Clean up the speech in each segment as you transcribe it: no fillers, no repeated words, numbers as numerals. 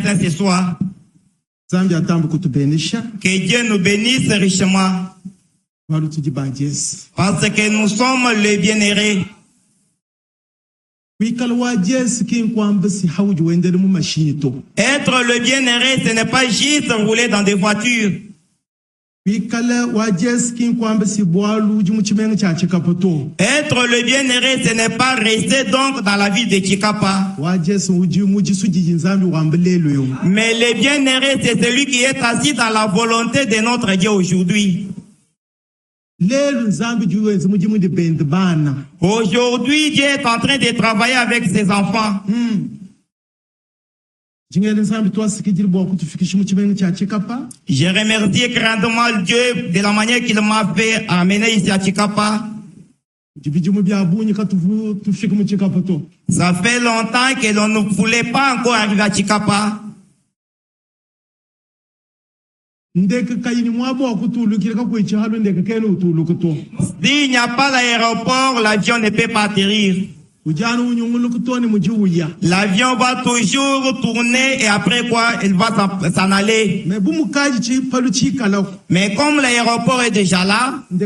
matin ce soir. Que Dieu nous bénisse richement. Parce que nous sommes les bien-aimés. Être le bien-aimé, ce n'est pas juste rouler dans des voitures. Être le bien-aimé, ce n'est pas rester donc dans la ville de Chikapa. Mais le bien-aimé, c'est celui qui est assis dans la volonté de notre Dieu aujourd'hui. Aujourd'hui, Dieu est en train de travailler avec ses enfants. Je remercie grandement Dieu de la manière qu'il m'a fait amener ici à Chikapa. Ça fait longtemps que l'on ne voulait pas encore arriver à Chikapa. S'il n'y a pas l'aéroport, l'avion ne peut pas atterrir. L'avion va toujours tourner et après quoi, il va s'en aller. Mais comme l'aéroport est déjà là, de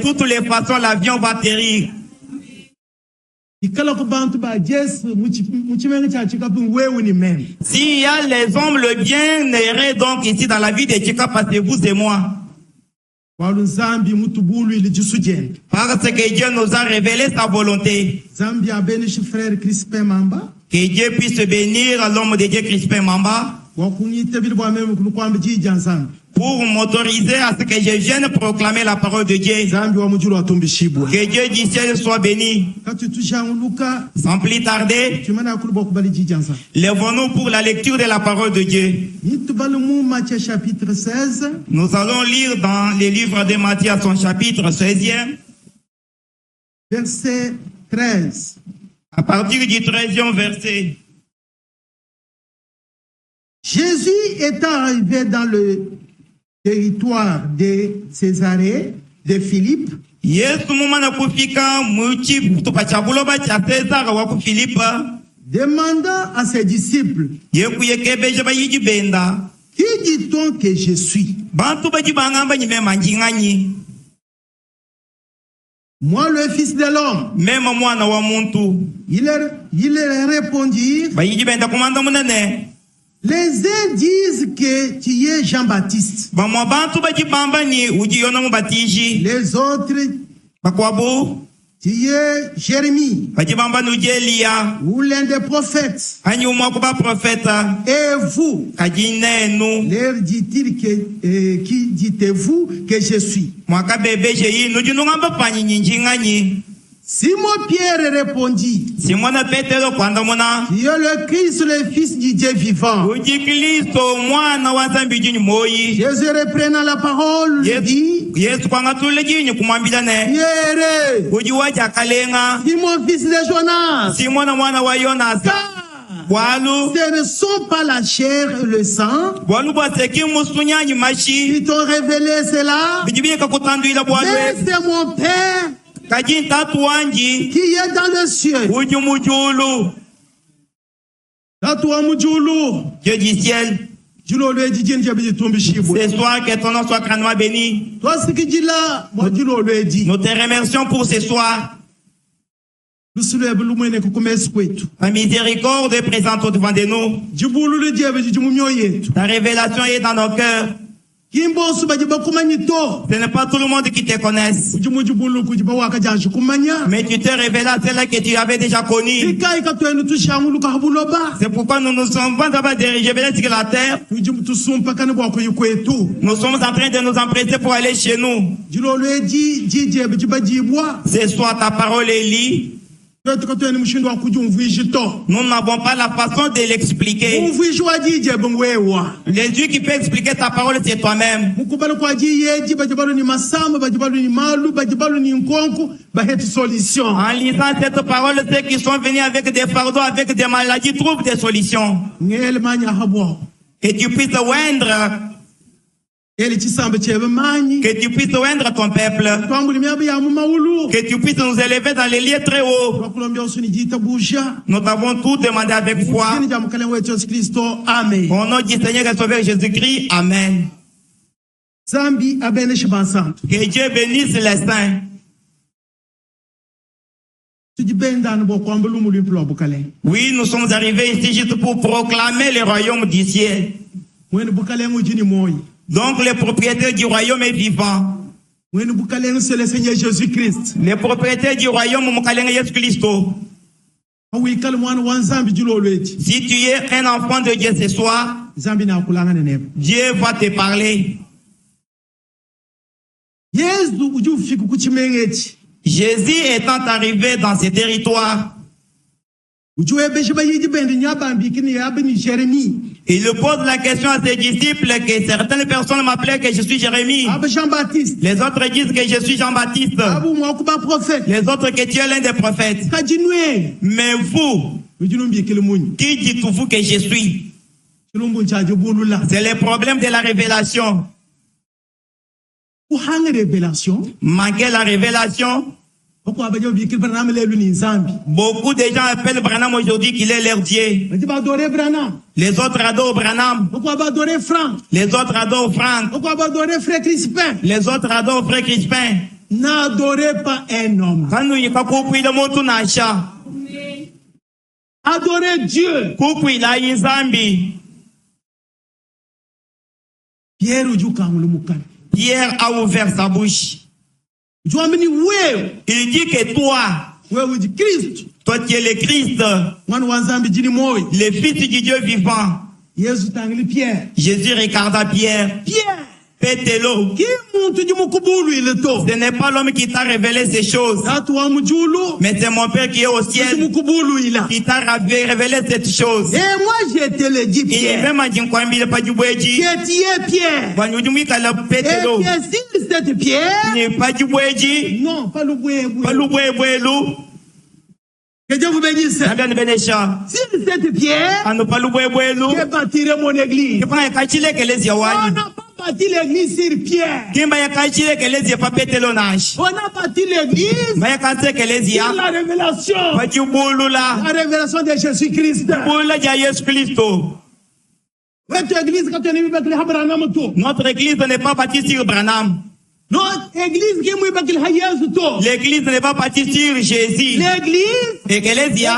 toutes les façons, l'avion va atterrir. S'il y a les hommes, le bien-aimé donc ici dans la vie de Chikapa, c'est vous et moi. Parce que Dieu nous a révélé sa volonté. Que Dieu puisse bénir l'homme de Dieu Crispin Mamba. Pour m'autoriser à ce que je vienne proclamer la parole de Dieu. Que Dieu du ciel soit béni. Sans plus tarder, lèvons-nous pour la lecture de la parole de Dieu. Nous allons lire dans les livres de Matthieu son chapitre 16e. Verset 13. À partir du 13e verset. Jésus étant arrivé dans le territoire de Césarée, de Philippe, demanda à ses disciples, qui dit-on que je suis? Moi, le Fils de l'homme. Il leur répondit, les uns disent que tu es Jean-Baptiste. Les autres, tu es Jérémie. Ou l'un des prophètes. Et vous, leur dit-il que, qui dites-vous que je suis? Simon Pierre répondit, tu es le Christ, le Fils du Dieu vivant. Jésus reprenant la parole dit, Pierre, Simon fils de Jonas, ce ne sont pas la chair et le sang qui t'ont révélé cela, mais c'est mon Père qui est dans le ciel. Dieu du ciel, ce soir que ton nom soit grandement béni. Nous te remercions pour ce soir. Ta miséricorde est présente au-devant de nous. Ta révélation est dans nos cœurs. Ce n'est pas tout le monde qui te connaisse. Mais tu t'es révélé à celle-là que tu avais déjà connue. C'est pourquoi nous nous sommes d'abord révélés sur la terre. Nous sommes en train de nous empresser pour aller chez nous. Ce soir, ta parole est lue. Nous n'avons pas la façon de l'expliquer. Les dieux qui peuvent expliquer ta parole, c'est toi-même. En lisant cette parole, ceux qui sont venus avec des fardeaux, avec des maladies, trouvent des solutions. Que tu puisses oindre Que tu puisses oindre ton peuple. Que tu puisses nous élever dans les lieux très hauts. Nous t'avons tout demandé avec foi. Au nom du Seigneur et Sauveur Jésus-Christ. Amen. Que Dieu bénisse les saints. Oui, nous sommes arrivés ici juste pour proclamer le royaume du ciel. Donc, le propriétaire du royaume est vivant. C'est le Seigneur Jésus-Christ. Le propriétaire du royaume, Jésus-Christ. Si tu es un enfant de Dieu ce soir, Dieu va te parler. Jésus étant arrivé dans ce territoire, il pose la question à ses disciples que certaines personnes m'appelaient que je suis Jérémie. Les autres disent que je suis Jean-Baptiste. Les autres que tu es l'un des prophètes. Mais vous, qui dites-vous que je suis? C'est le problème de la révélation. Manquer la révélation. Beaucoup de gens appellent Branham aujourd'hui qu'il est leur Dieu. Les autres adorent Branham. Les autres adorent Franck. Les autres adorent Frère Crispin. N'adorez pas un homme. Adorez Dieu. Pierre a ouvert sa bouche. Il dit que toi, tu es le Christ, le Fils du Dieu vivant. Jésus regarda Pierre. Pételo. Ce n'est pas l'homme qui t'a révélé ces choses, mais c'est mon Père qui est au ciel qui t'a révélé cette chose. Et moi je te le dis, Pierre. Que tu es Pierre. Et si cette pierre, non, pas le boué. Que Dieu vous bénisse. Si cette pierre, je bâtirai mon église. On n'a pas bâti l'église sur Pierre. On a bâti l'église sur la révélation. La révélation de Jésus-Christ. Notre église n'est pas bâtie sur Branham. L'église n'est pas bâtie sur Jésus. L'église est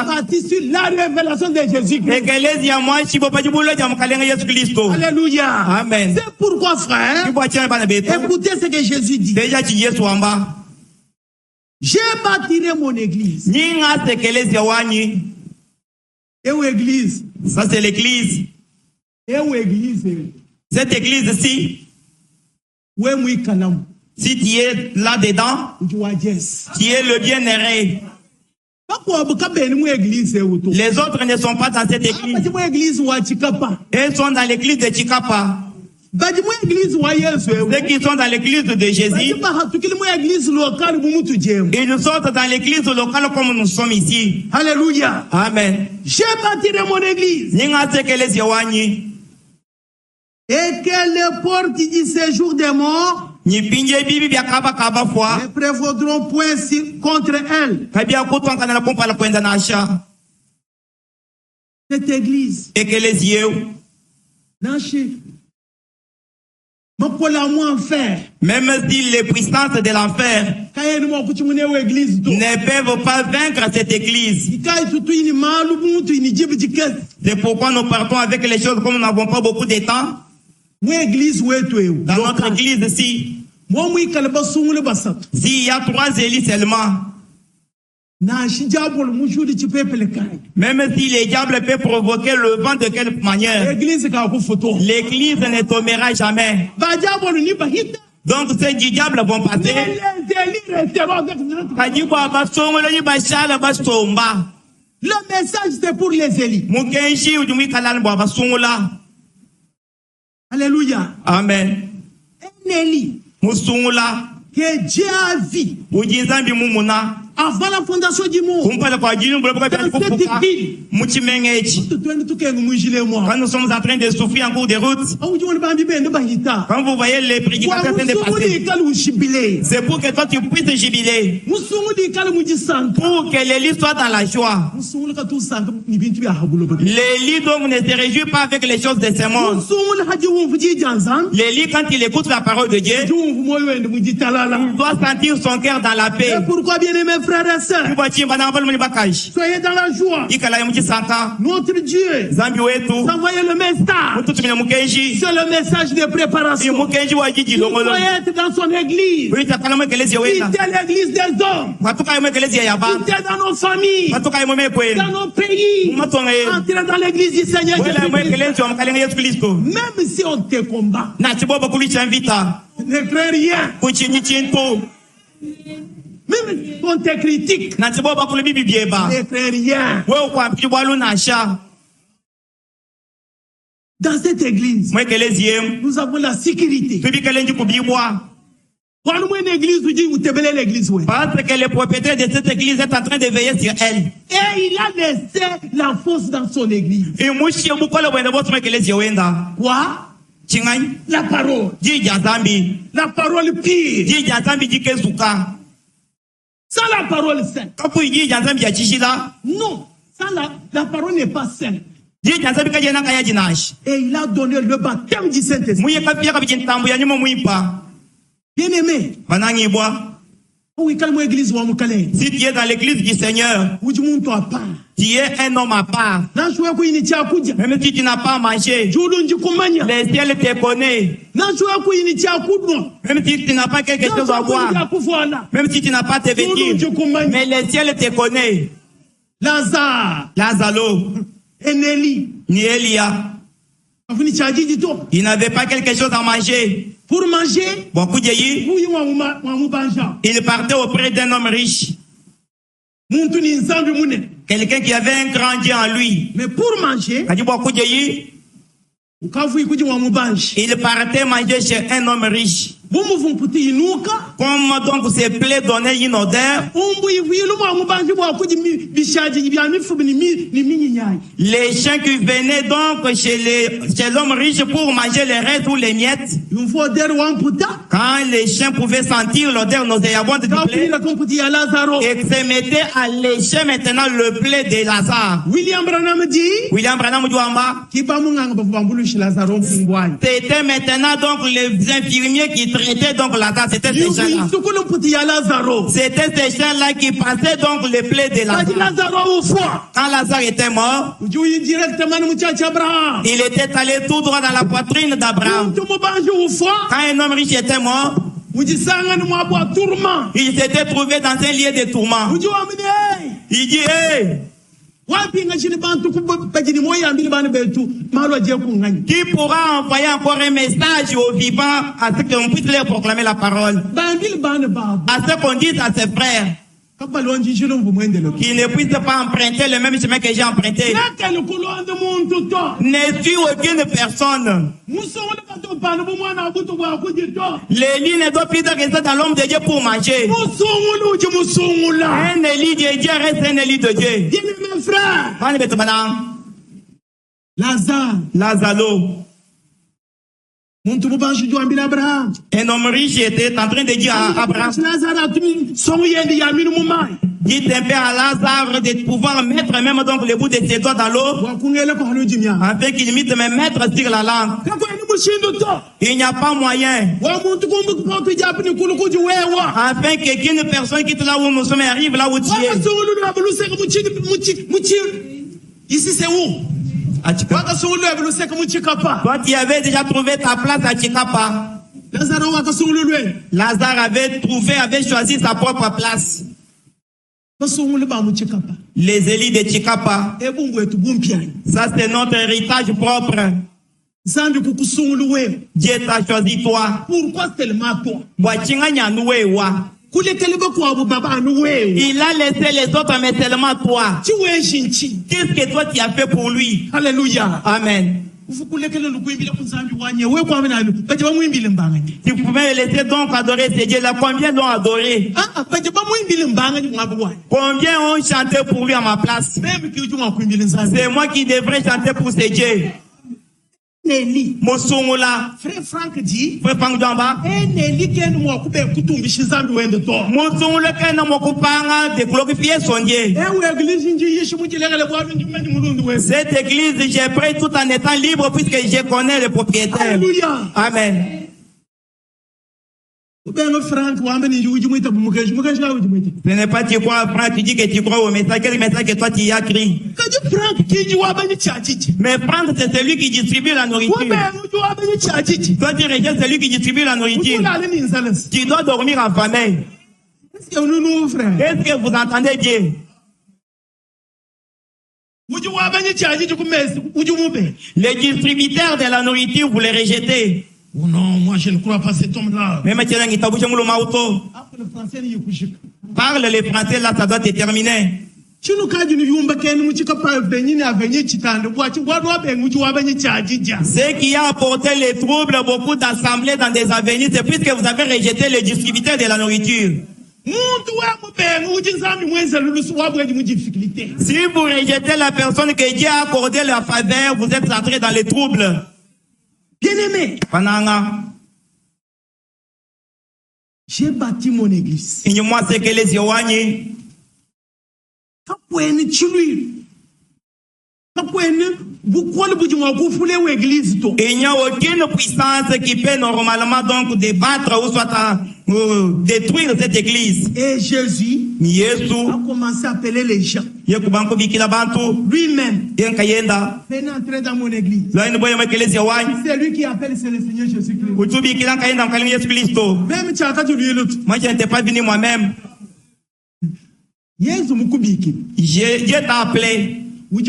bâtie sur la révélation de Jésus-Christ. Alléluia. Amen. C'est pourquoi, frère, écoutez ce que Jésus dit. Je bâtirai mon église. Et où église? Ça c'est l'église. Et où église? Cette église-ci, si tu es là-dedans, tu es le bien-aimé. Les autres ne sont pas dans cette église. Ils sont dans l'église de Chikapa. Ceux qui sont dans l'église de Jésus, ils nous sortent dans l'église locale comme nous sommes ici. Alléluia. Amen. Je bâtirai mon église. Et que les portes du séjour des morts ne prévaudront point contre elle. Cette église, même si les puissances de l'enfer ne peuvent pas vaincre cette église, c'est pourquoi nous partons avec les choses comme nous n'avons pas beaucoup de temps. Dans notre église ici, s'il y a 3 élites seulement, même si les diables peuvent provoquer le vent de quelque manière, l'église ne tombera jamais. Donc ces diables vont passer. Le message c'est pour les élites. Alléluia. Amen. Un Élie que Dieu a vu Avant la fondation du monde, dans cette ville, quand nous sommes en train de souffrir en cours de route, quand vous voyez les prédicateurs se dépasser, c'est pour que toi tu puisses jubiler, pour que l'Église soit dans la joie. L'Église donc ne se réjouit pas avec les choses de ce monde. L'Église, quand il écoute la parole de Dieu, il doit sentir son cœur dans la paix. Pourquoi, bien aimés frères et sœurs, soyez dans la joie. Notre Dieu s'envoie le message. C'est le message de préparation. Il faut être dans son église. Quitter l'église des hommes. Quitter dans nos familles. Dans nos pays. Entrer dans l'église du Seigneur Jésus-Christ. Même si on te combat, ne crains rien. Même si on te critique, ne crains rien. Dans cette église, nous avons la sécurité. Quand nous une église, vous dites, vous te l'église. Parce que le propriétaire de cette église est en train de veiller sur elle. Et il a laissé la force dans son église. Quoi? La parole. La parole pire. Sans la parole sainte. Non. Sans la parole n'est pas sainte. Et il a donné le baptême du Saint-Esprit. Bien aimé. Si tu es dans l'église du Seigneur, tu es un homme à part. Même si tu n'as pas mangé, le ciel te connaît. Même si tu n'as pas quelque chose à boire, même si tu n'as pas tes vêtements, mais le ciel te connaît. Lazare, ni Elia, il n'avait pas quelque chose à manger. Pour manger, il partait auprès d'un homme riche. Quelqu'un qui avait un grand Dieu en lui. Mais pour manger, il partait manger chez un homme riche. Comme donc ses plaies donnaient une odeur, les chiens qui venaient donc chez l'homme riche pour manger les restes ou les miettes, quand les chiens pouvaient sentir l'odeur nauséabonde du plaid, et se mettaient à lécher maintenant le plaid de Lazare. William Branham dit, c'était maintenant donc les infirmiers qui traitaient donc Lazare. C'était ces gens-là. C'était ces gens-là qui passaient donc le plaid de Lazare. Quand Lazare était mort, il était allé tout droit dans la poitrine d'Abraham. Quand un homme riche était mort, il s'était trouvé dans un lieu de tourment. Il dit, hey, qui pourra envoyer encore un message aux vivants à ce qu'on puisse leur proclamer la parole, à ce qu'on dise à ses frères qui ne puissent pas emprunter le même chemin que j'ai emprunté. Ne suis aucune personne. L'élie ne doit plus rester dans l'homme de Dieu pour manger. Un élie de Dieu reste un élie de Dieu. Lazare. Un homme riche était en train de dire à Abraham, dites un peu à Lazare de pouvoir mettre même donc le bout de ses doigts dans l'eau, afin qu'il mette me mettre sur la langue. Il n'y a pas moyen. Afin qu'une personne quitte là où nous sommes et arrive là où tu es. Ici c'est où? Toi, tu avais déjà trouvé ta place à Chikapa. Lazare avait choisi sa propre place. Les élites de Chikapa. Ça, c'est notre héritage propre. Dieu t'a choisi toi. Pourquoi seulement toi? Il a laissé les autres, mais seulement toi. Qu'est-ce que toi tu as fait pour lui? Alléluia. Amen. Tu pouvais laisser donc adorer ces dieux là. Combien l'ont adoré? Combien ont chanté pour lui à ma place? C'est moi qui devrais chanter pour ces dieux. Mosongola. Frère Franck dit. Frère Franck Damba. Mosongola kena mokupanga de glorifier son Dieu. Cette église, j'ai pris tout en étant libre puisque je connais le propriétaire. Alléluia. Amen. Ce n'est pas tu crois, Franck, tu dis que tu crois au message. Quel message que toi tu y as écrit? Mais Franck, c'est celui qui distribue la nourriture. Toi tu rejettes celui qui distribue la nourriture. Tu dois dormir en famille. Est-ce que vous entendez Dieu? Les distributeurs de la nourriture, vous les rejetez. Oh non, moi je ne crois pas cet homme-là. Parle les français là, ça doit te terminer. Ceux qui ont apporté les troubles, beaucoup d'assemblées dans des avenirs, c'est puisque vous avez rejeté les distributeurs de la nourriture. Si vous rejetez la personne que Dieu a accordé la faveur, vous êtes entré dans les troubles. Bien-aimé, j'ai bâti mon église. Il n'y a que les Yoani. Il n'y a aucune puissance qui peut normalement donc débattre ou soit détruire cette église. Et Jésus a commencé à appeler les gens. Lui-même, venez entrer dans mon église. C'est lui qui appelle, c'est le Seigneur Jésus-Christ. Même moi, je n'étais pas venu moi-même. Dieu t'a appelé. Tu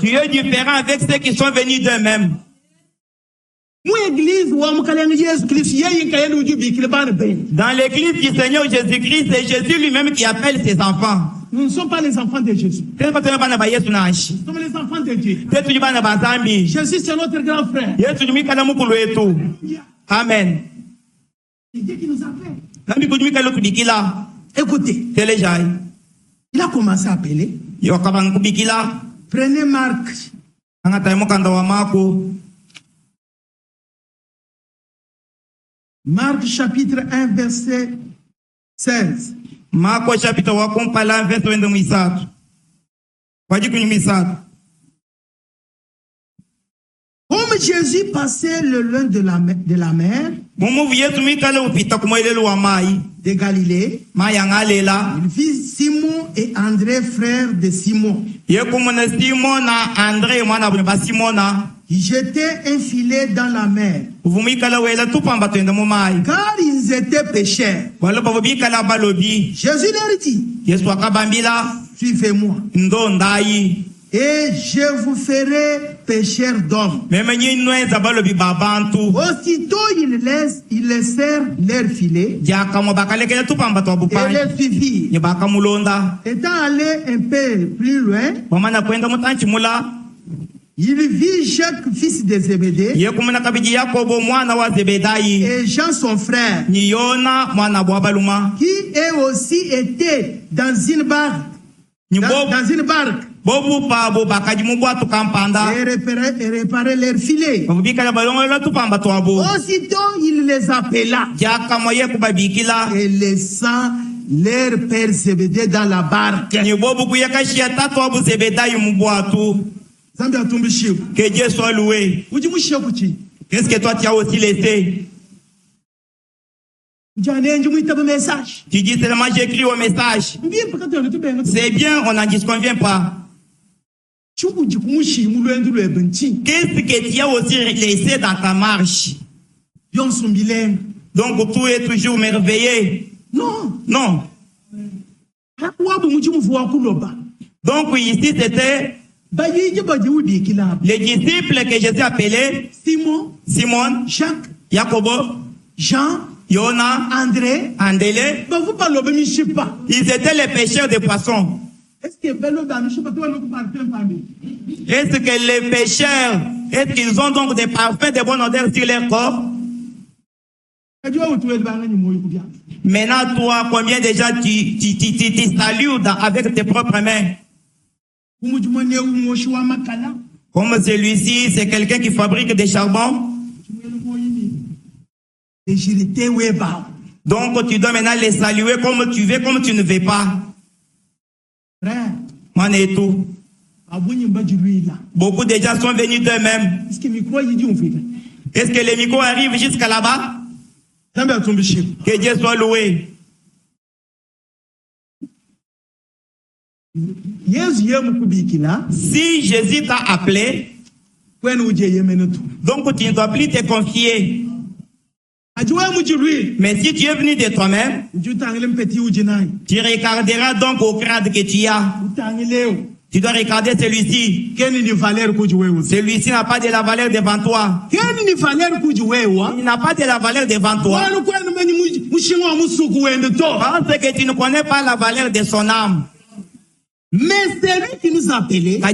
es différent avec ceux qui sont venus d'eux-mêmes. Dans l'église du Seigneur Jésus-Christ, c'est Jésus lui-même qui appelle ses enfants. Nous ne sommes pas les enfants de Jésus. Nous sommes les enfants de Dieu. Jésus, c'est notre grand frère. Amen. C'est Dieu qui nous appelle. Écoutez. Il a commencé à appeler. Prenez Marc. Marc chapitre 1 verset 16. Marc chapitre 1 verset 16. Comme Jésus passait le long de la mer de Galilée, il vit Simon et André, frères de Simon, qui jetaient un filet dans la mer, car ils étaient pécheurs. Jésus leur dit, suivez-moi, et je vous ferai pécheurs d'hommes. Aussitôt ils laissèrent leur filet et les suivirent. Étant allés un peu plus loin, il vit Jacques, fils de Zébédée, et Jean son frère, qui eux aussi étaient dans une barque. Et réparer leur filet. Aussitôt il les appela et laissant leur père Zébédée dans la barque. Que Dieu soit loué. Qu'est-ce que toi tu as aussi laissé? Tu dis seulement j'écris au message. C'est bien, on n'en disconvient pas. Qu'est-ce que tu as aussi laissé dans ta marche? Donc tout est toujours merveilleux. Non. Donc ici c'était les disciples que Jésus appelait Simon, Jacques, Jacobo, Jean, Yona, André. Ils étaient les pêcheurs de poissons. Est-ce que les pécheurs, est-ce qu'ils ont donc des parfums de bonne odeur sur leur corps? Maintenant, toi, combien déjà tu salues avec tes propres mains? Comme celui-ci, c'est quelqu'un qui fabrique des charbons. Donc, tu dois maintenant les saluer comme tu veux, comme tu ne veux pas. Tout. Beaucoup de gens sont venus d'eux-mêmes. Est-ce que les micros arrivent jusqu'à là-bas? Que Dieu soit loué. Si Jésus t'a appelé, donc tu ne dois plus te confier. Mais si tu es venu de toi-même, tu regarderas donc au crâne que tu as. Tu dois regarder celui-ci. Celui-ci n'a pas de la valeur devant toi. Il n'a pas de la valeur devant toi. Parce que tu ne connais pas la valeur de son âme. Mais c'est lui qui nous a appelés. Il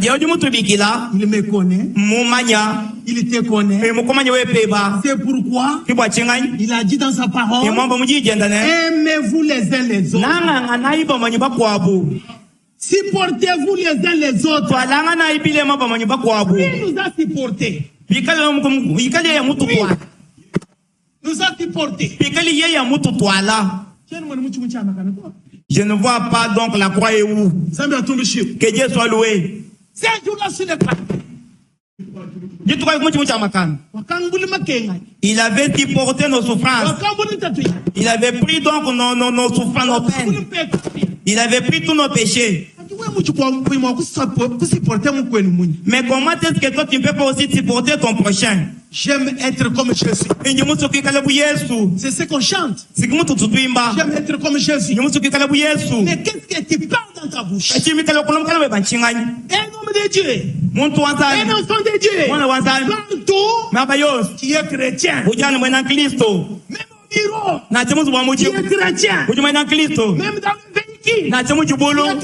me connaît. Il te connaît. C'est pourquoi il a dit dans sa parole, aimez-vous les uns les autres. Supportez-vous les uns les autres. Il nous a supportés. Nous a supportés. Je ne vois pas donc la croix est où. Que Dieu soit loué. Il avait supporté nos souffrances. Il avait pris donc nos souffrances, nos peines. Il avait pris tous nos péchés. Mais comment est-ce que toi tu ne peux pas aussi supporter ton prochain? J'aime être comme Jésus. C'est ce qu'on chante. J'aime être comme Jésus. Mais qu'est-ce que tu parles dans ta bouche? Un homme de Dieu. Un enfant de Dieu. Partout, qui est chrétien. Même au bureau, qui est chrétien. Même dans le véhicule, qui est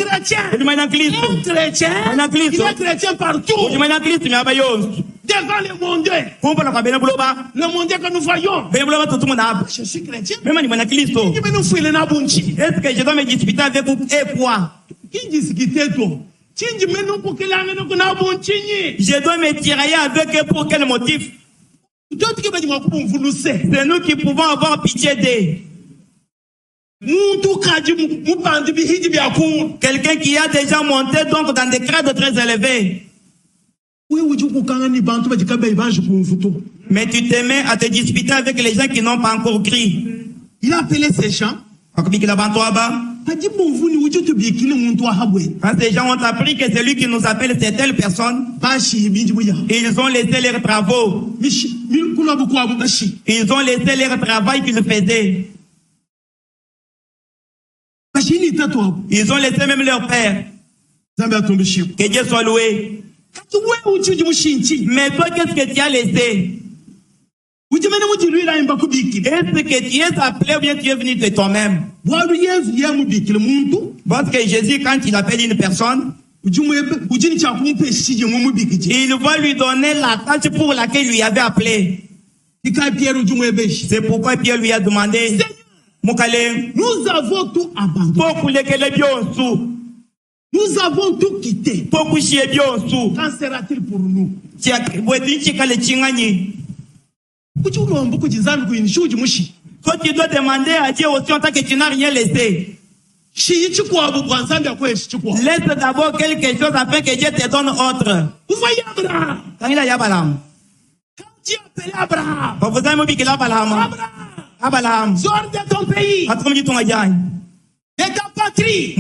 chrétien. Un chrétien, il est chrétien partout. Devant le monde. Le monde que nous voyons. Je suis chrétien. Est-ce que je dois me disputer avec vous et quoi? Qui discuter toi? Je dois me tirailler avec eux pour quel motif? C'est nous qui pouvons avoir pitié d'eux. Quelqu'un qui a déjà monté donc dans des grades très élevés. Mais tu te mets à te disputer avec les gens qui n'ont pas encore crié. Il a appelé ces gens. Quand ces gens ont appris que celui qui nous appelle c'est telle personne, ils ont laissé leurs travaux. Ils ont laissé leur travail qu'ils faisaient. Ils ont laissé même leur père. Que Dieu soit loué. Mais toi, qu'est-ce que tu as laissé? Est-ce que tu es appelé ou bien tu es venu de toi-même? Parce que Jésus, quand il appelle une personne, il va lui donner la tâche pour laquelle il lui avait appelé. C'est pourquoi Pierre lui a demandé, nous avons tout abandonné. Nous avons tout quitté. Qu'en sera-t-il pour nous? Toi, tu dois demander à Dieu aussi en tant que tu n'as rien laissé. Laisse d'abord quelque chose afin que Dieu te donne autre. Vous voyez Abraham? Quand il a Abraham. Quand Dieu appelait Abraham. Abraham. Sors de ton pays. De ta patrie.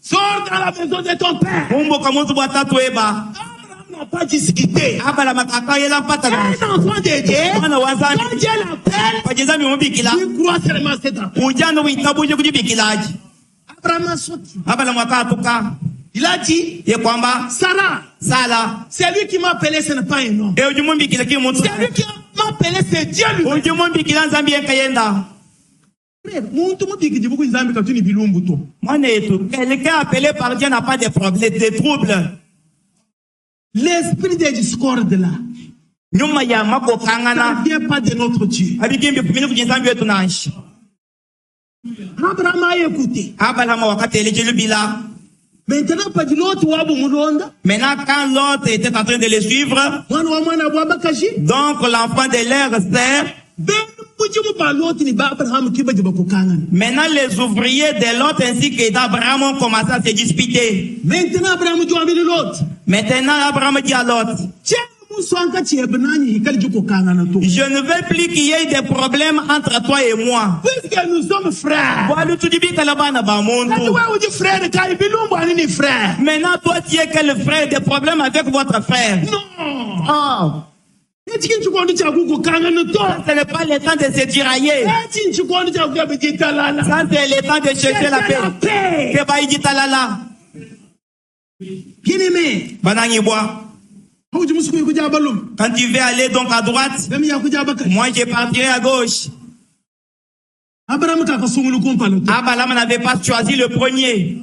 Sors dans la maison de ton père. Abraham n'a pas discuté. Un enfant de Dieu. Quand Dieu l'appelle, il croit seulement cet appel. Abraham a sauté. Il a dit, Sarah, c'est lui qui m'a appelé, ce n'est pas un homme. C'est lui qui m'a appelé, c'est Dieu lui. Quelqu'un appelé par Dieu n'a pas de problème, de troubles. L'esprit de discorde là, ça ne vient pas de notre Dieu. Abraham a écouté. Maintenant, pas de l'autre. Maintenant, quand l'autre était en train de le suivre, donc l'enfant de l'air sert. Maintenant, les ouvriers de Lot ainsi que d'Abraham ont commencé à se disputer. Maintenant, Abraham dit à Lot, je ne veux plus qu'il y ait des problèmes entre toi et moi. Puisque nous sommes frères. Maintenant, toi, tu es quel frère? Des problèmes avec votre frère? Non. Oh. Ce n'est pas le temps de se tirailler. Ça, c'est le temps de chercher la paix. Bien-aimé. Quand tu veux aller donc à droite, moi je partirai à gauche. Abraham n'avait pas choisi le premier.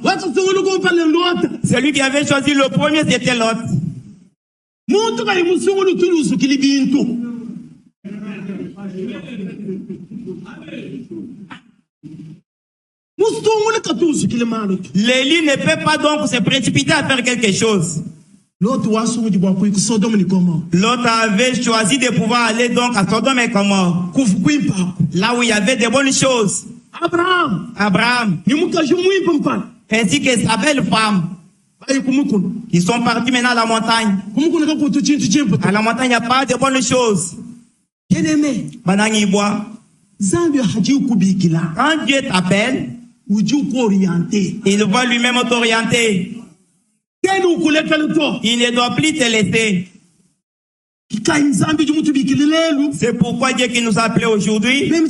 Celui qui avait choisi le premier, c'était l'autre. L'élie ne peut pas donc se précipiter à faire quelque chose. L'autre avait choisi de pouvoir aller donc à Sodome et Gomorrhe, là où il y avait de bonnes choses. Abraham, ainsi que sa belle femme, ils sont partis maintenant à la montagne. À la montagne, il n'y a pas de bonnes choses. Quand Dieu t'appelle, il va lui-même t'orienter. Il ne doit plus te laisser. C'est pourquoi Dieu qui nous a appelés aujourd'hui. Moi,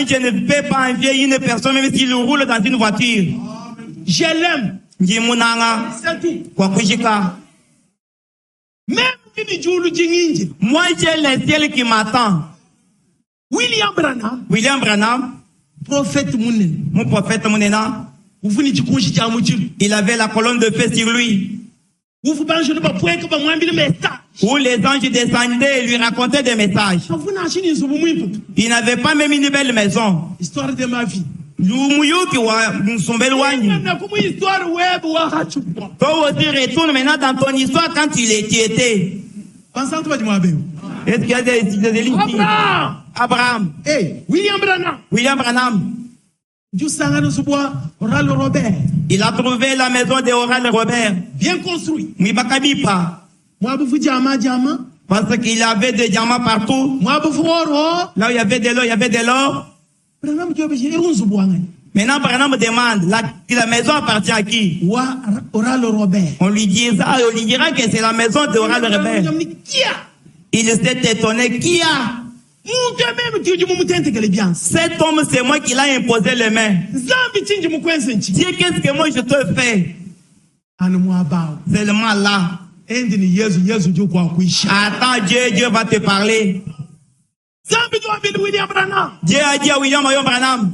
je ne peux pas envier une personne même s'il roule dans une voiture. Je l'aime. Moi, j'ai le ciel qui m'attend. William Branham, mon prophète Mounena, il avait la colonne de feu sur lui. Où les anges descendaient et lui racontaient des messages. Il n'avait pas même une belle maison. Histoire de ma vie. Toi aussi retourne maintenant dans ton histoire quand tu étais. Est-ce qu'il y a des lignes? Abraham. Hey, William Branham. Il a trouvé la maison de Oral Robert. Bien construit. Parce qu'il y avait des diamants partout. Là où il y avait de l'or, il y avait de l'or. Maintenant, Branham demande, la maison appartient à qui? On lui dira que c'est la maison de Oral Robert. Il s'est étonné. Qui a? Cet homme, c'est moi qui l'a imposé les mains. Dieu, qu'est-ce que moi je te fais? Seulement là. Attends, Dieu va te parler. Dieu a dit à William Branham.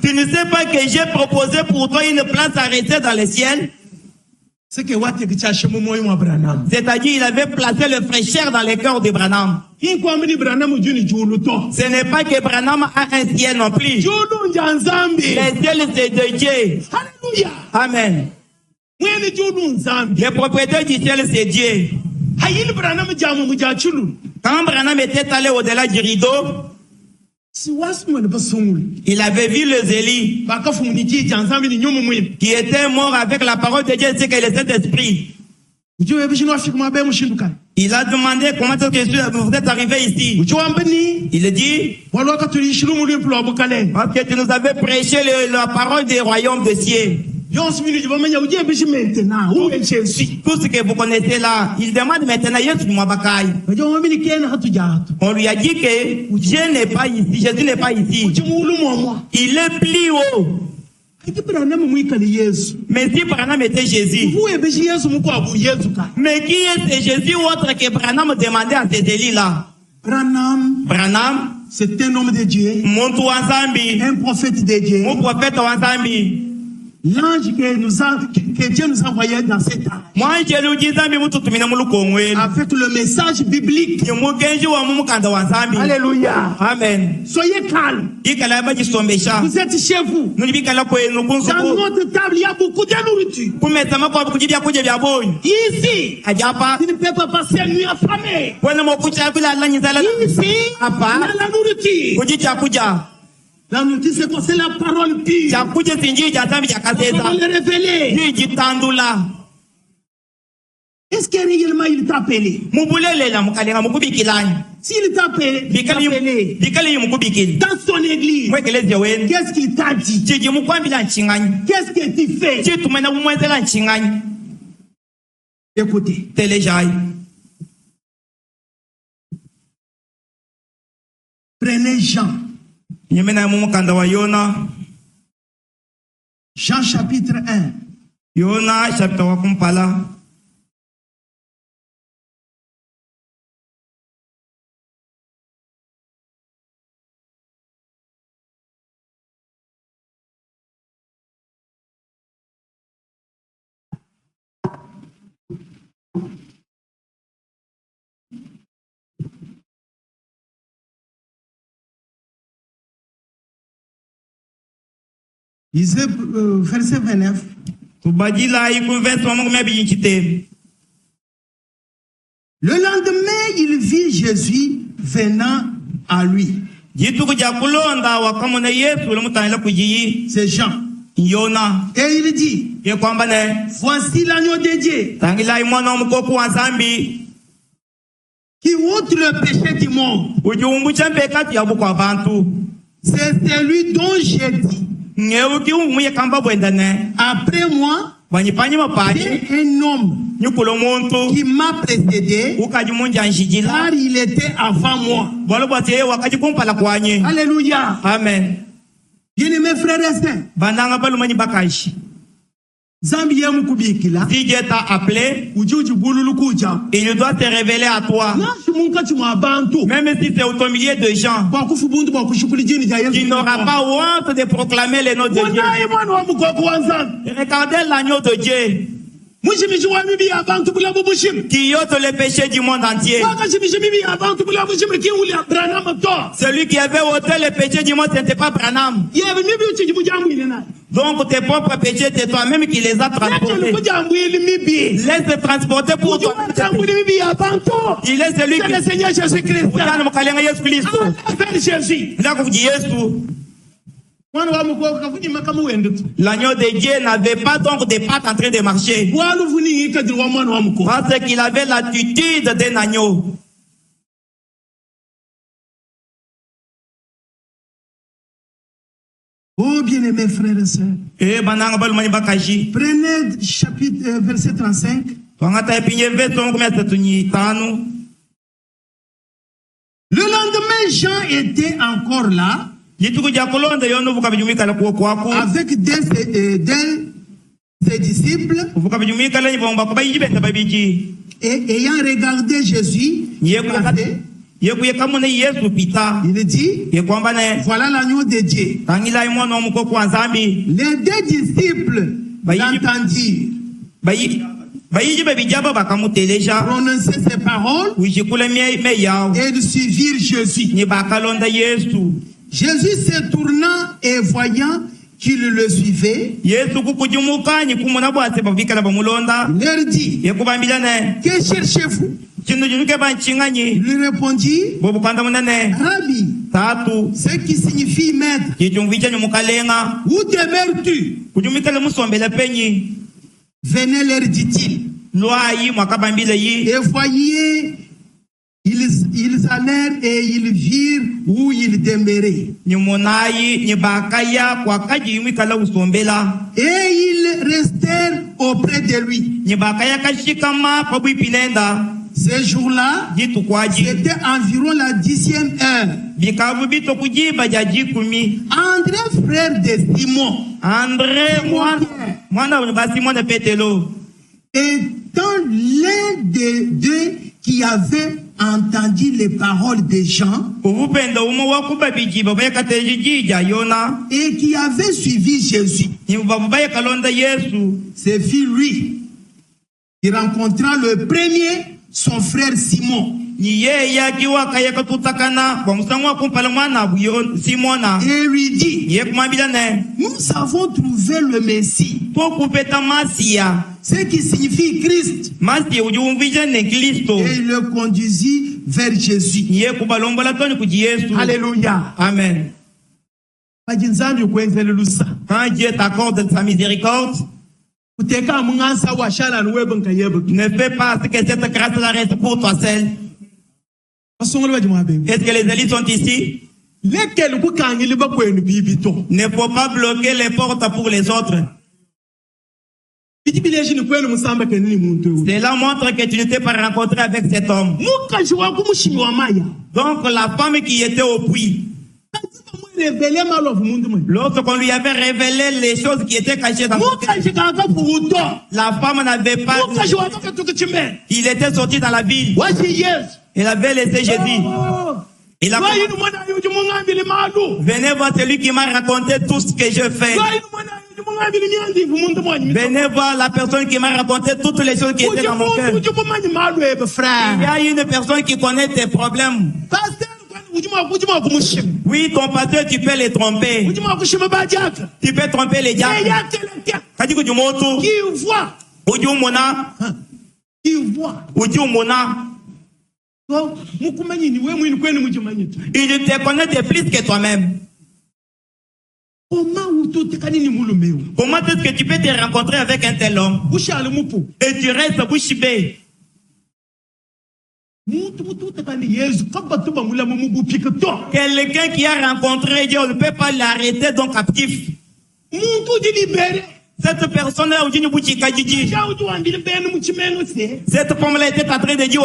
Tu ne sais pas que j'ai proposé pour toi une place arrêtée dans le ciel? C'est-à-dire, il avait placé le fraîcheur dans le cœur de Branham. Ce n'est pas que Branham a un ciel non plus. Le ciel, c'est de Dieu. Amen. Le propriétaire du ciel, c'est Dieu. Quand Branham était allé au-delà du rideau, il avait vu le Zélie qui était mort avec la parole de Dieu, c'est que le Saint-Esprit. Il a demandé comment est-ce que vous êtes arrivé ici. Il a dit, parce que tu nous avais prêché la parole des royaumes de ciel. Tout ce que vous connaissez là, il demande maintenant, on lui a dit que Dieu n'est pas ici, Jésus n'est pas ici. Il est plus haut. Mais si Branham était Jésus, mais qui est Jésus autre que Branham demandait à ces élus-là? Branham, c'est un homme de Dieu, un prophète de Dieu, l'ange que Dieu nous a envoyé dans cette âge, avec le message biblique. Alléluia. Amen. Soyez calme. Vous êtes chez vous. Dans notre table, il y a beaucoup de nourriture. Ici, tu ne peux pas passer une nuit affamée. Ici, il y a la nourriture. La nourriture, c'est quoi? C'est la parole pure. On va le révéler. Est-ce que réellement il t'a appelé? S'il t'a appelé dans son église, qu'est-ce qu'il t'a dit? Qu'est-ce que tu fais? Écoutez. Prenez Jean. Jean chapitre 1. Yona chapitre 1. Verset 29. Le lendemain, il vit Jésus venant à lui. C'est Jean. Et il dit, voici l'agneau de Dieu qui ôte le péché du monde. C'est celui dont j'ai dit, après moi, il y a un homme qui m'a précédé, car il était avant moi. Alléluia. Amen. Bien-aimés frères et sœurs, Si Dieu t'a appelé, il doit te révéler à toi. Même si c'est au milieu de gens, tu n'auras pas honte de proclamer les noms de Dieu. Regardez l'agneau de Dieu qui ôte le péché du monde entier. Celui qui avait ôté le péché du monde, ce n'était pas Branham. Donc tes propres péchés, c'est toi-même qui les as transportés. Laisse transporter pour toi. Il est celui qui... le Seigneur Jésus-Christ. L'agneau de Dieu n'avait pas donc des pattes en train de marcher. Parce qu'il avait l'attitude d'un agneau. Oh bien-aimés frères et sœurs, prenez chapitre verset 35. Le lendemain, Jean était encore là avec ses disciples et ayant regardé Jésus, il dit, voilà l'agneau de Dieu. Les deux disciples l'entendirent prononcer ces paroles et ils suivirent Jésus. Jésus se tournant et voyant qu'ils le suivaient, il leur dit, que cherchez-vous? Il lui répondit, Rabbi, ce qui signifie maître, où demeures-tu? Venez, leur dit-il. Et voyez, ils allèrent et ils virent où il demeurait. Et ils restèrent auprès de lui. Ce jour-là, c'était environ la 10e heure. André, frère de Simon, étant l'un des deux qui avait entendu les paroles des gens et qui avait suivi Jésus, ce fut lui qui rencontra le premier son frère Simon. Et lui dit, nous avons trouvé le Messie, ce qui signifie Christ. Et il le conduisit vers Jésus. Alléluia. Amen. Quand Dieu t'accorde sa miséricorde, ne fais pas ce que cette grâce-là reste pour toi seul. Est-ce que les élites sont ici? Il ne faut pas bloquer les portes pour les autres. Cela montre que tu ne t'es pas rencontré avec cet homme. Donc la femme qui était au puits, lorsqu'on lui avait révélé les choses qui étaient cachées dans son cœur, la femme n'avait pas. Il était sorti dans la ville. Il avait laissé Jésus. Il a venez voir celui qui m'a raconté tout ce que je fais. Venez voir la personne qui m'a raconté toutes les choses qui étaient dans mon cœur. Il y a une personne qui connaît tes problèmes. Oui, ton pasteur, tu peux les tromper. Tu peux tromper les diables. Qui voit. Il te connaît plus que toi-même. Comment est-ce que tu peux te rencontrer avec un tel homme et tu restes bouche bée? Quelqu'un qui a rencontré Dieu, on ne peut pas l'arrêter donc captif. Cette personne-là, cette femme-là était en train de dire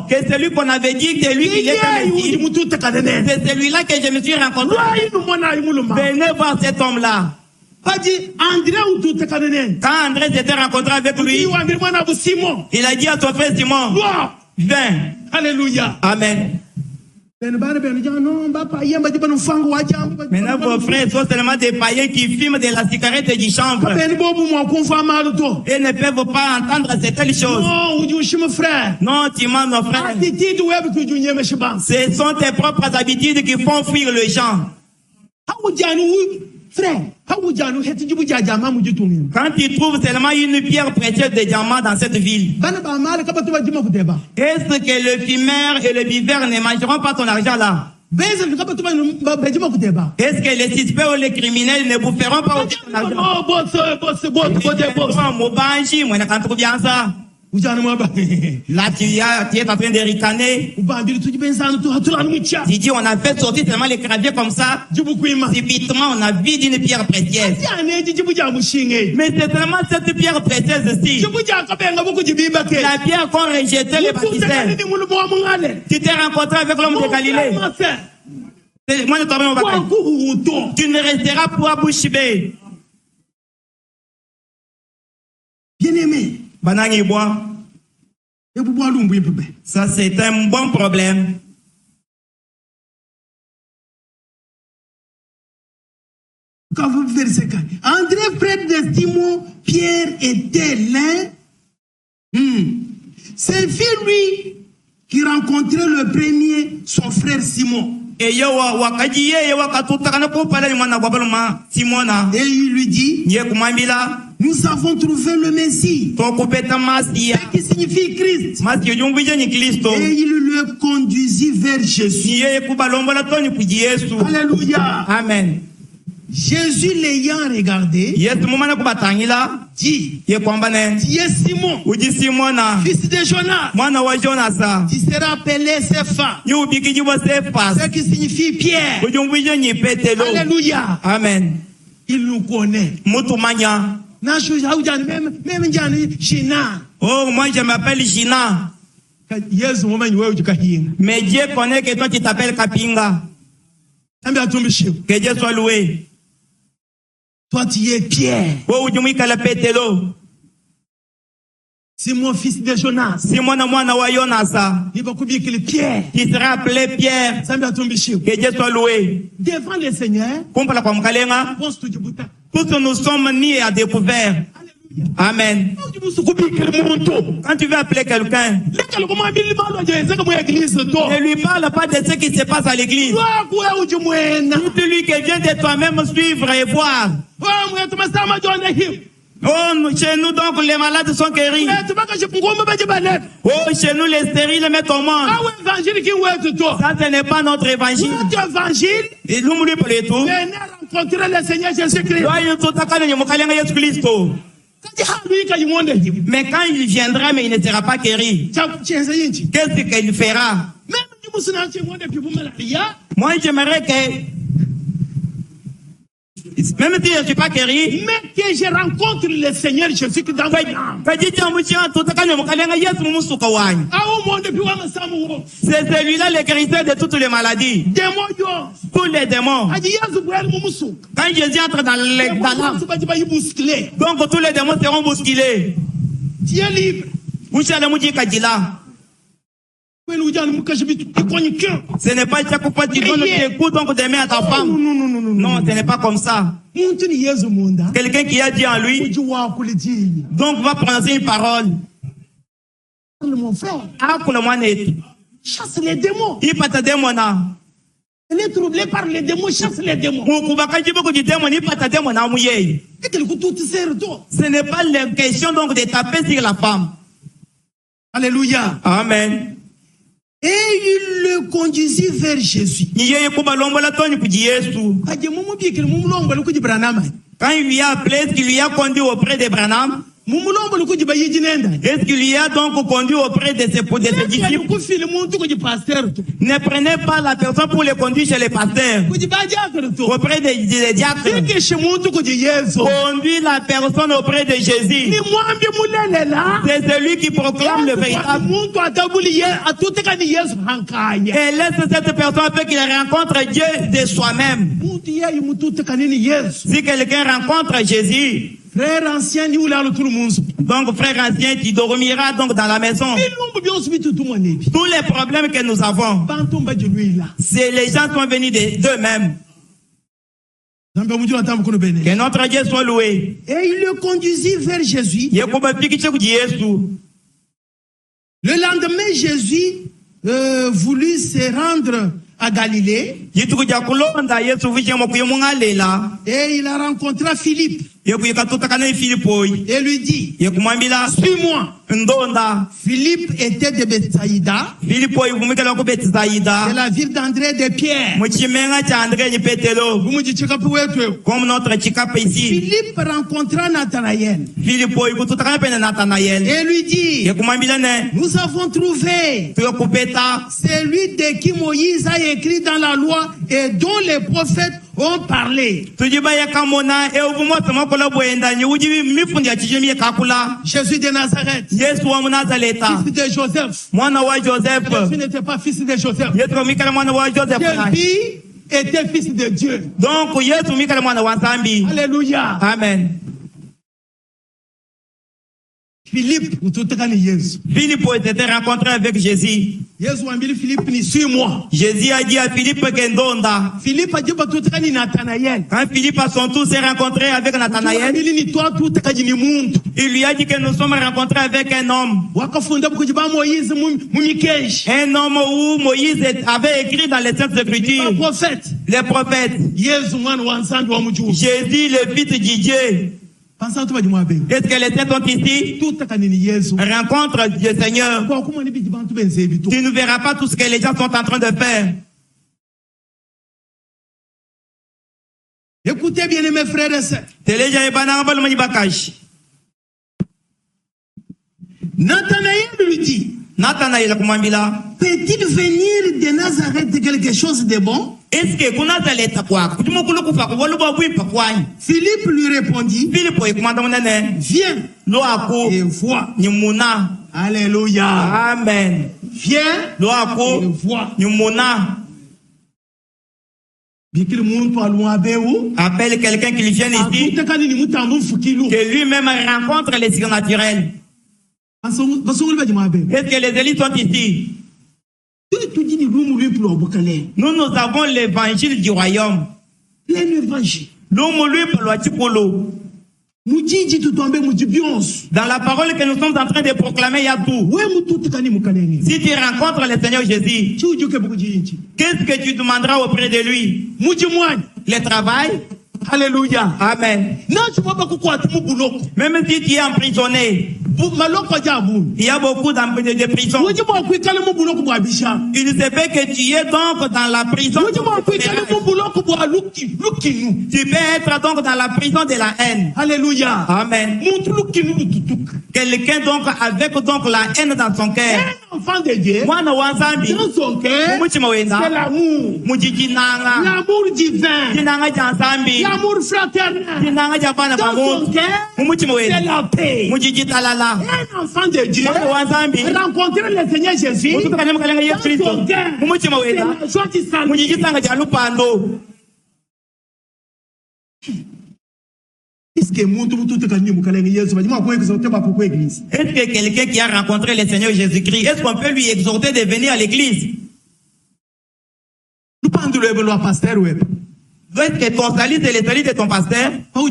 que celui qu'on avait dit, c'est lui qui l'était. C'est celui-là que je me suis rencontré. Venez voir cet homme-là. Quand André s'était rencontré avec lui, il a dit à son frère Simon, viens. Alléluia. Amen. Maintenant, vos frères sont seulement des païens qui fument de la cigarette et du chanvre. Et ne peuvent pas entendre certaines choses. Non, tu mens, mon frère. Ce sont tes propres habitudes qui font fuir les gens. Quand tu trouves seulement une pierre précieuse de diamant dans cette ville, est-ce que le fumeur et le viveur ne mangeront pas ton argent là? Est-ce que les suspects ou les criminels ne vous feront pas aussi ton argent? Là, tu es en train de ricaner. Tu dis, on a fait sortir seulement les graviers comme ça. Subitement, on a vu d'une pierre précieuse. Mais c'est seulement cette pierre précieuse-ci. La pierre qu'on rejetait les baptistères. Tu t'es rencontré avec l'homme de Galilée. Tu ne resteras pas bouche bée. Bien-aimé. Ça, c'est un bon problème. André, frère de Simon, Pierre était l'un. C'est lui qui rencontrait le premier son frère Simon. Et il lui dit, nous avons trouvé le Messie, ce qui signifie Christ. Et il le conduisit vers Jésus. Alléluia. Amen. Jésus l'ayant regardé, dit, tu es Simon, fils de Jonas, tu seras appelé Cépha, ce qui signifie Pierre. Alléluia. Amen. Il nous connaît. Oh, moi je m'appelle Gina. Mais Dieu connaît que toi tu t'appelles Kapinga. Que Dieu soit loué. Toi tu es Pierre. Oh, c'est mon fils de Jonas. C'est mon Jonas. Pierre. Qui sera appelé Pierre. Que Dieu soit loué. Devant le Seigneur. Tous nous sommes nés à découvert. Amen. Quand tu veux appeler quelqu'un, ne lui parle pas de ce qui se passe à l'église. Dites-lui que viens de toi-même suivre et voir. Oh, chez nous donc les malades sont guéris. Oh, chez nous les stériles mettent au monde. Ça ce n'est pas notre évangile. Et nous venez rencontrer le Seigneur Jésus-Christ. Mais quand il viendra, mais il ne sera pas guéri. Qu'est-ce qu'il fera? Moi, j'aimerais que, même si je ne suis pas guéri, mais que je rencontre le Seigneur Jésus-Christ dans mon âme. C'est celui-là le guérisseur de toutes les maladies. Tous les démons. Quand Jésus entre dans l'âme, donc tous les démons seront bousculés. Tu es libre. Ce n'est pas chaque fois que tu donnes tes coups donc des mains à ta femme. Non, ce n'est pas comme ça. Quelqu'un qui a dit en lui, donc va prononcer une parole. Mon frère, chasse les démons. Il pas te démons. Elle est troublée par les démons, chasse les démons. Ce n'est pas la question donc de taper sur la femme. Alléluia. Amen. Et il le conduisit vers Jésus. Quand il lui a appelé, est-ce qu'il lui a conduit auprès de Branham? Est-ce qu'il lui a donc conduit auprès de ses disciples? Ne prenez pas la personne pour le conduire chez les pasteurs. Auprès des diacres. Conduis la personne auprès de Jésus. C'est celui qui proclame le véritable. Et laisse cette personne afin qu'il rencontre Dieu de soi-même. Si quelqu'un rencontre Jésus, frère ancien, donc frère ancien, tu dormiras donc dans la maison. Tous les problèmes que nous avons, c'est les gens sont venus d'eux-mêmes. Que notre Dieu soit loué. Et il le conduisit vers Jésus. Le lendemain, Jésus voulut se rendre à Galilée. Et il a rencontré Philippe. Et lui dit, suis-moi. Philippe était de Bethsaïda. C'est la ville d'André et de Pierre. Comme notre Chikapa ici. Philippe rencontra Nathanaël. Et lui dit, nous avons trouvé celui de qui Moïse a écrit dans la loi et dont les prophètes ont parlé. Jésus de Nazareth. Fils de Joseph. Jésus n'était pas fils de Joseph. Jésus était fils de Dieu. Donc, alléluia. Amen. Philippe était rencontré avec Jésus. Suis-moi. Jésus a dit à Philippe Kendonda. Philippe a dit Nathanaël. Quand Philippe à son tour s'est rencontré avec Nathanaël, il lui a dit que nous sommes rencontrés avec un homme. Un homme où Moïse avait écrit dans les Saintes Écritures. Les prophètes. Jésus, le fils de Dieu. Est-ce que les têtes sont ici? Rencontre le Seigneur. Tu ne verras pas tout ce que les gens sont en train de faire. Écoutez bien mes frères et sœurs. Nathanaël lui dit, Peut-il venir de Nazareth quelque chose de bon? Philippe lui répondit, viens et vois. Alléluia. Amen. Viens et vois. Appelle quelqu'un qui vient ici, que lui-même rencontre les surnaturels. Est-ce que les élites sont ici? Nous avons l'évangile du royaume. L'évangile. Dans la parole que nous sommes en train de proclamer, il y a tout. Si tu rencontres le Seigneur Jésus, qu'est-ce que tu demanderas auprès de lui? Le travail. Alléluia. Amen. Même si tu es emprisonné, il y a beaucoup de prisons. Il se fait que tu es donc dans la prison. Tu peux être donc dans la prison de la haine. Alléluia. Amen. Quelqu'un donc avec donc la haine dans son cœur. Un enfant de Dieu, dans son cœur, c'est l'amour. L'amour divin. L'amour fraternel. Dans son cœur, c'est la paix. Un enfant de Dieu, rencontrer le Seigneur Jésus, dans son cœur, c'est la joie du salut. Est-ce que quelqu'un qui a rencontré le Seigneur Jésus-Christ, est-ce qu'on peut lui exhorter de venir à l'église? Nous parlons de le pasteur web. Est-ce que ton salut, c'est le salut de ton pasteur? Quand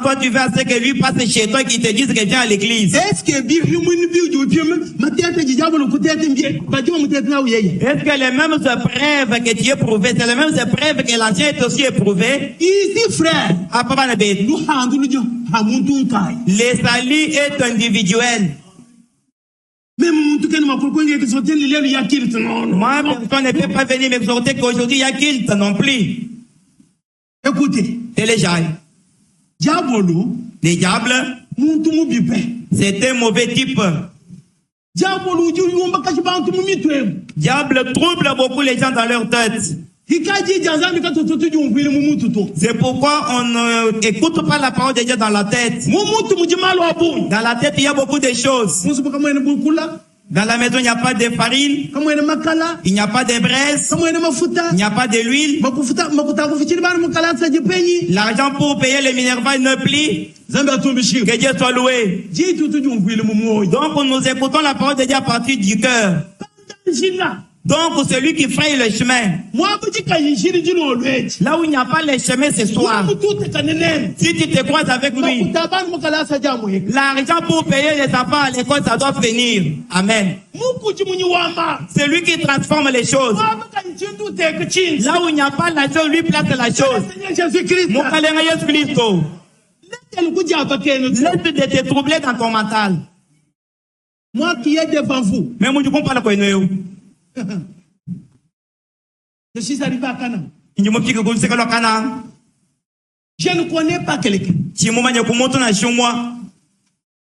toi tu veux à ce que lui passe chez toi et qu'il te dise que viens à l'église. Est-ce que les mêmes épreuves que tu es éprouvé, c'est les mêmes épreuves que l'ancien est aussi éprouvé? Ici, frère, le salut est individuel. Moi, personne ne peut pas venir m'exhorter qu'aujourd'hui il y a kilt non plus. Écoutez. Téléjaille. Les diables, c'est un mauvais type. Diable trouble beaucoup les gens dans leur tête. C'est pourquoi on n'écoute pas la parole de Dieu dans la tête. Dans la tête, il y a beaucoup de choses. Dans la maison, il n'y a pas de farine, il n'y a pas de braise, il n'y a pas de l'huile. L'argent pour payer les minervailles ne plie. Que Dieu soit loué. Donc nous écoutons la parole de Dieu à partir du cœur. Donc celui qui fraye le chemin, là où il n'y a pas le chemin ce soir, si tu te croises avec lui, l'argent pour payer les enfants à l'école, ça doit venir. Amen. C'est lui qui transforme les choses. Là où il n'y a pas la chose, lui place la chose. Laisse de te troubler dans ton mental. Moi qui est devant vous, mais moi, je comprends pas quoi. Je suis arrivé à Canaan. Je ne connais pas quelqu'un.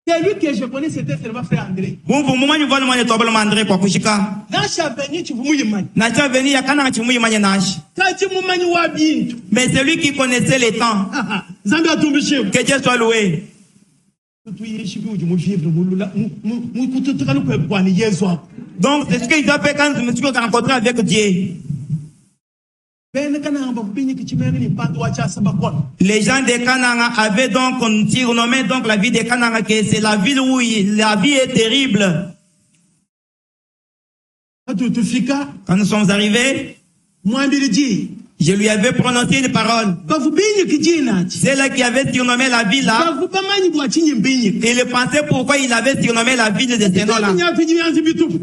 C'est lui que je connais, c'était seulement frère André. Mais c'est lui qui connaissait les temps. Que Dieu soit loué. Donc c'est ce qu'il a fait quand je me suis rencontré avec Dieu. Les gens de Canaan avaient donc surnommé donc la ville de Canaan que c'est la ville où la vie est terrible. Quand nous sommes arrivés, je lui avais prononcé une parole. C'est là qui avait surnommé la ville là. Il pensait pourquoi il avait surnommé la ville de ce nom-là.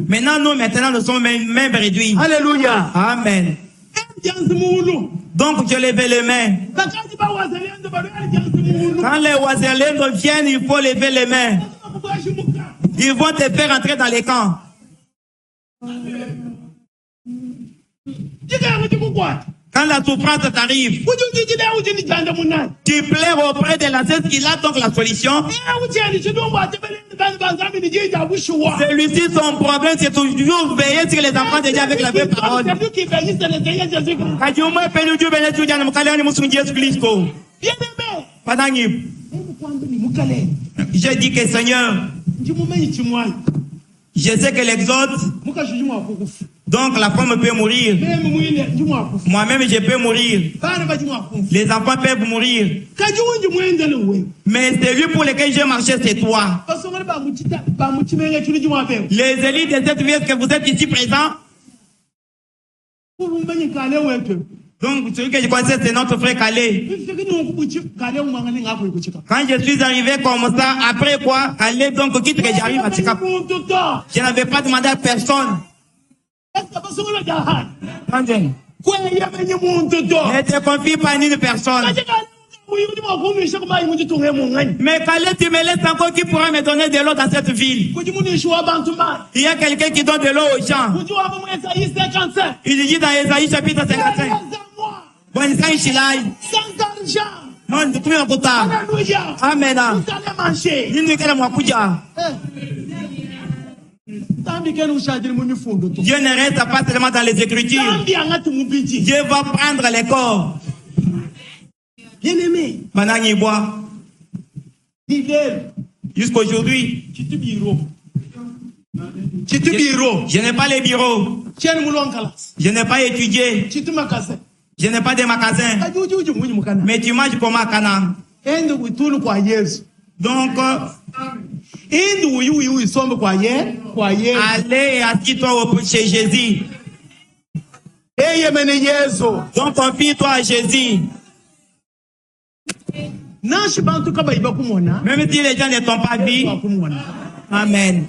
Maintenant nous sommes même réduits. Alléluia. Amen. Donc je levais les mains. Quand les Wazerlènes viennent, il faut lever les mains. Ils vont te faire entrer dans les camps. Quand la souffrance t'arrive, tu pleures auprès de l'ancêtre qui a donc la solution. Celui-ci, son problème, c'est toujours veiller sur les enfants déjà avec la vraie parole. J'ai dit que Seigneur, je sais que l'exode, donc la femme peut mourir. Moi-même, je peux mourir. Les enfants peuvent mourir. Mais celui pour lequel j'ai marché, c'est toi. Les élites de cette vie, est-ce que vous êtes ici présents? Donc, celui que je connaissais, c'est notre frère Calais. Quand je suis arrivé comme ça, après quoi, Calais, donc, quitte que j'arrive à Tchikap. Je n'avais pas demandé à personne. Ne te confie pas à une personne. Mais Calais, tu me laisses encore qui pourra me donner de l'eau dans cette ville? Il y a quelqu'un qui donne de l'eau aux gens. Il dit dans Ésaïe chapitre 55. Amen. Dieu ne reste pas seulement dans les Écritures. Dieu va prendre les corps. Bien-aimé, jusqu'aujourd'hui, je n'ai pas les bureaux. Je n'ai pas étudié. Je n'ai pas de magasin. Mais tu manges comme à Canaan. Donc, allez et assis-toi chez Jésus. Donc, confie-toi à Jésus. Même si les gens ne t'ont pas vu. Amen.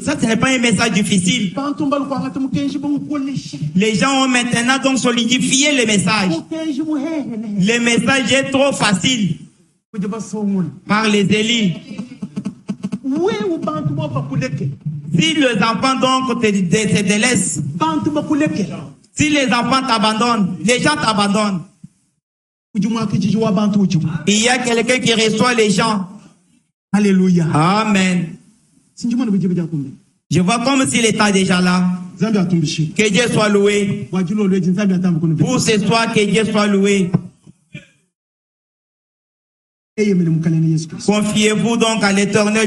Ça, ce n'est pas un message difficile. Les gens ont maintenant donc solidifié le message. Le message est trop facile par les élites. Si les enfants donc te délaissent, si les enfants t'abandonnent, les gens t'abandonnent. Il y a quelqu'un qui reçoit les gens. Alléluia. Amen. Je vois comme s'il était déjà là. Que Dieu soit loué. Pour ce soir, que Dieu soit loué. Confiez-vous donc à l'Éternel.